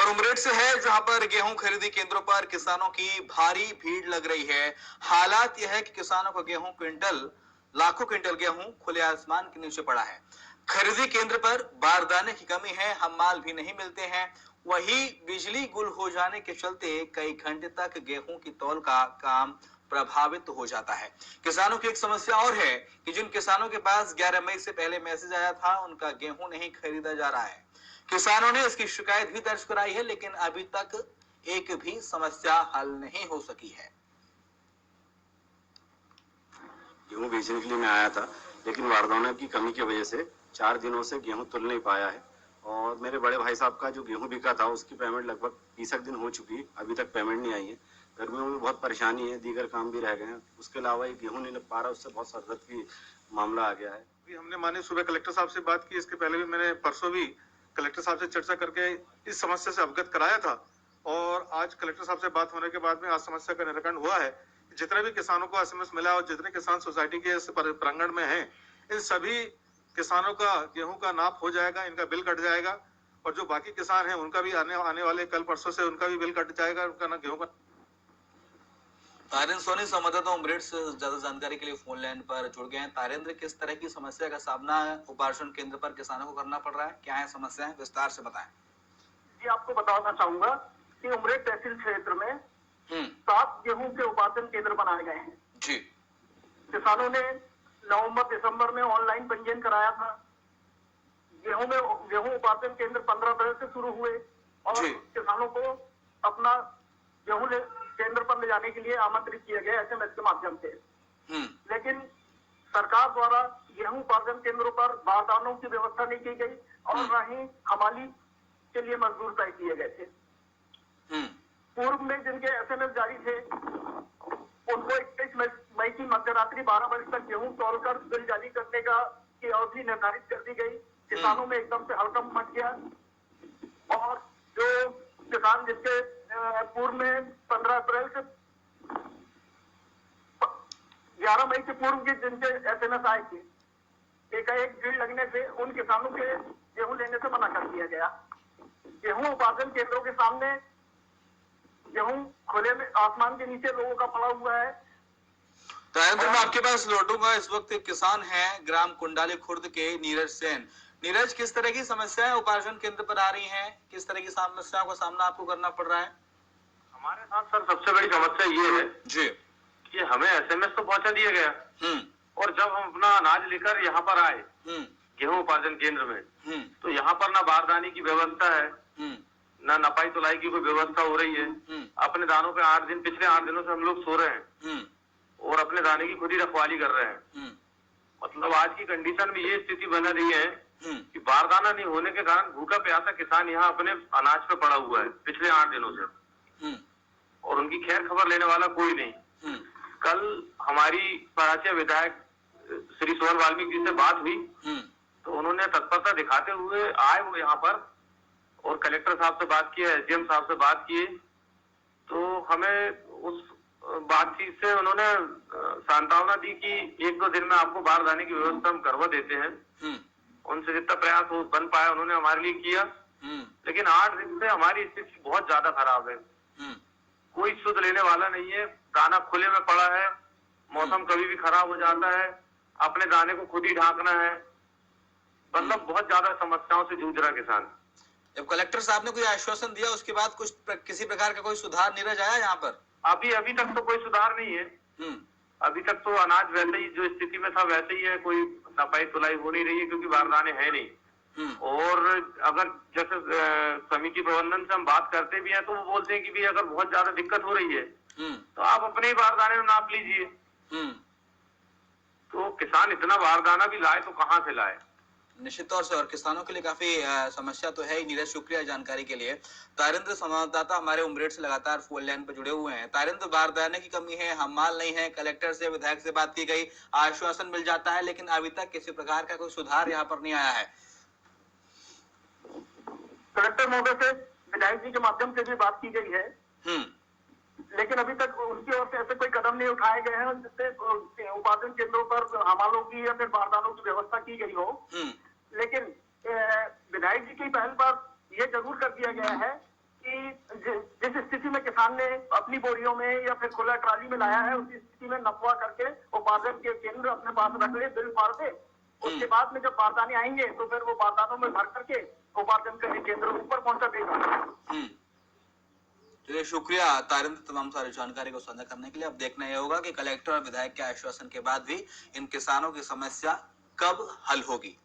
खबर उमरेड से है, जहां पर गेहूं खरीदी केंद्रों पर किसानों की भारी भीड़ लग रही है। हालात यह है कि किसानों का गेहूं क्विंटल, लाखों क्विंटल गेहूं खुले आसमान के नीचे पड़ा है। खरीदी केंद्र पर बारदाने की कमी है, हम माल भी नहीं मिलते हैं। वही बिजली गुल हो जाने के चलते कई घंटे तक गेहूं की तौल का काम प्रभावित हो जाता है। किसानों की एक समस्या और है कि जिन किसानों के पास 11 मई से पहले मैसेज आया था, उनका गेहूं नहीं खरीदा जा रहा है। किसानों ने इसकी शिकायत भी दर्ज कराई है, लेकिन अभी तक एक भी समस्या हल नहीं हो सकी है। गेहूं बेचने के लिए मैं आया था, लेकिन बारदाने की कमी की वजह से 4 दिनों से गेहूं तुल नहीं पाया है। और मेरे बड़े भाई साहब का जो गेहूं बिका था, उसकी पेमेंट लगभग 20 दिन हो चुकी है, अभी तक पेमेंट नहीं आई है। गर्मियों में बहुत परेशानी है, दीगर काम भी रह गए हैं। उसके अलावा ये गेहूं नहीं लग पा रहा, उससे बहुत सरदर्द की मामला आ गया है। अभी हमने माने सुबह कलेक्टर साहब से बात की, इसके पहले भी मैंने परसों भी कलेक्टर साहब से चर्चा करके इस समस्या से अवगत कराया था। और आज कलेक्टर साहब से बात होने के बाद में आज समस्या का निराकरण हुआ है। जितने भी किसानों को एसएमएस मिला और जितने किसान सोसाइटी के इस प्रांगण में हैं, इन सभी किसानों का गेहूं का नाप हो जाएगा, इनका बिल कट जाएगा। और जो बाकी किसान हैं, उनका भी आने वाले कल परसों से उनका भी बिल कट जाएगा, उनका ना गेहूं का। तारेंद्र सोनी संवाददाता उमरेड से ज्यादा जानकारी के लिए फोन लाइन पर जुड़ गए हैं। तारेंद्र, किस तरह की समस्या का सामना उपार्जन केंद्र पर किसानों को करना पड़ रहा है? क्या है समस्या है, विस्तार से बताएं। जी, आपको बताना चाहूंगा कि उमरेड तहसील क्षेत्र में 7 गेहूं के उपार्जन केंद्र बनाए गए हैं। जी। किसानों ने नवंबर दिसंबर में ऑनलाइन पंजीयन कराया था। गेहूं उपार्जन केंद्र 15 अप्रैल से शुरू हुए और किसानों को अपना गेहूं केंद्र पर ले जाने के लिए आमंत्रित किया गया एसएमएस के माध्यम से। लेकिन सरकार द्वारा गेहूं उपार्जन केंद्रों पर बारदानों की व्यवस्था नहीं की गई और न ही हमाली के लिए मजदूर तय किए गए थे। पूर्व में जिनके एसएमएस जारी थे, उनको 21 मई की मध्यरात्रि 12 बजे तक गेहूं तौलकर बिल जारी करने की अवधि निर्धारित कर दी गई। किसानों में एकदम से हड़कंप मच गया और जो किसान जिसके पूर्व में 15 अप्रैल से 11 मई से पूर्व के जिनके एसएमएस आए थे, एकाएक भीड़ लगने से उन किसानों के गेहूं लेने से मना कर दिया गया। गेहूं उपार्जन केंद्रों के सामने गेहूं खुले में आसमान के नीचे लोगों का पड़ा हुआ है। तारेंद्र, मैं आपके पास लौटूंगा। इस वक्त एक किसान हैं ग्राम कुंडाली खुर्द के नीरज सेन। नीरज, किस तरह की समस्याएं उपार्जन केंद्र पर आ रही हैं? किस तरह की समस्याओं का सामना आपको करना पड़ रहा है? हमारे साथ सर सबसे बड़ी समस्या ये है जी कि हमें एसएमएस तो पहुंचा दिया गया और जब हम अपना अनाज लेकर यहाँ पर आए गेहूं उपार्जन केंद्र में, तो यहाँ पर ना बारदाने की व्यवस्था है, ना नपाई तुलाई की कोई व्यवस्था हो रही है। अपने दानों पे पिछले 8 दिनों से हम लोग सो रहे हैं और अपने दाने की खुद ही रखवाली कर रहे हैं। मतलब आज की कंडीशन में ये स्थिति बना रही है कि बारदाना नहीं होने के कारण भूखा प्यासा किसान यहाँ अपने अनाज पे पड़ा हुआ है पिछले 8 दिनों से, और उनकी खैर खबर लेने वाला कोई नहीं। कल हमारी पराचिया विधायक श्री सोहन वाल्मीकि जी से बात हुई, तो उन्होंने तत्परता दिखाते हुए आए वो यहाँ पर और कलेक्टर साहब से बात की, एसडीएम साहब से बात की। तो हमें उस बातचीत से उन्होंने सांत्वना दी कि 1-2 दिन में आपको बारदाने की व्यवस्था हम करवा देते हैं। उनसे जितना प्रयास हो बन पाया उन्होंने हमारे लिए किया, लेकिन 8 दिन से हमारी स्थिति बहुत ज्यादा खराब है। कोई शुद्ध लेने वाला नहीं है, दाना खुले में पड़ा है, मौसम कभी भी खराब हो जाता है, अपने दाने को खुद ही ढांकना है। मतलब बहुत ज्यादा समस्याओं से जूझ रहा किसान। जब कलेक्टर साहब ने कोई आश्वासन दिया, उसके बाद किसी प्रकार का कोई सुधार नीरज आया यहाँ पर? अभी तक तो कोई सुधार नहीं है। अभी तक तो अनाज वैसे ही जो स्थिति में था वैसे ही है, कोई नपाई तुलाई हो नहीं रही है क्योंकि बारदाने है नहीं। और अगर जैसे समिति प्रबंधन से हम बात करते भी हैं तो वो बोलते हैं कि भी अगर बहुत ज्यादा दिक्कत हो रही है तो आप अपने ही बारदाने में नाप लीजिए। तो किसान इतना बारदाना भी लाए तो कहाँ से लाए? निश्चित तौर से, और किसानों के लिए काफी समस्या तो है ही। नीरज, शुक्रिया जानकारी के लिए। तारेंद्र संवाददाता हमारे उमरेड से लगातार फोन लाइन पर जुड़े हुए हैं। तारेंद्र, बारदाने की कमी है, हम माल नहीं है, कलेक्टर से विधायक से बात की गई, आश्वासन मिल जाता है, लेकिन अभी तक किसी प्रकार का कोई सुधार यहाँ पर नहीं आया है। कलेक्टर महोदय से विधायक जी के माध्यम से भी बात की गई है, लेकिन अभी तक उनकी ओर से ऐसे कोई कदम नहीं उठाए गए हैं जिससे उपार्जन केंद्रों पर हमालों की या फिर बारदानों की व्यवस्था की गई हो। लेकिन विधायक जी की पहल पर यह जरूर कर दिया गया है जिस स्थिति में किसान ने अपनी बोरियों में या फिर खुला ट्राली में लाया है, उसी स्थिति में नफवा करके उपार्जन के केंद्र अपने पास रख ले, बिल फाड़ दे। उसके बाद में जब बारदाने आएंगे तो फिर वो बारदानों में भर करके उपार्जन करने केंद्र ऊपर पहुंचा देगा। चलिए, शुक्रिया तारिंदर तमाम सारी जानकारी को साझा करने के लिए। अब देखना यह होगा कि कलेक्टर और विधायक के आश्वासन के बाद भी इन किसानों की समस्या कब हल होगी।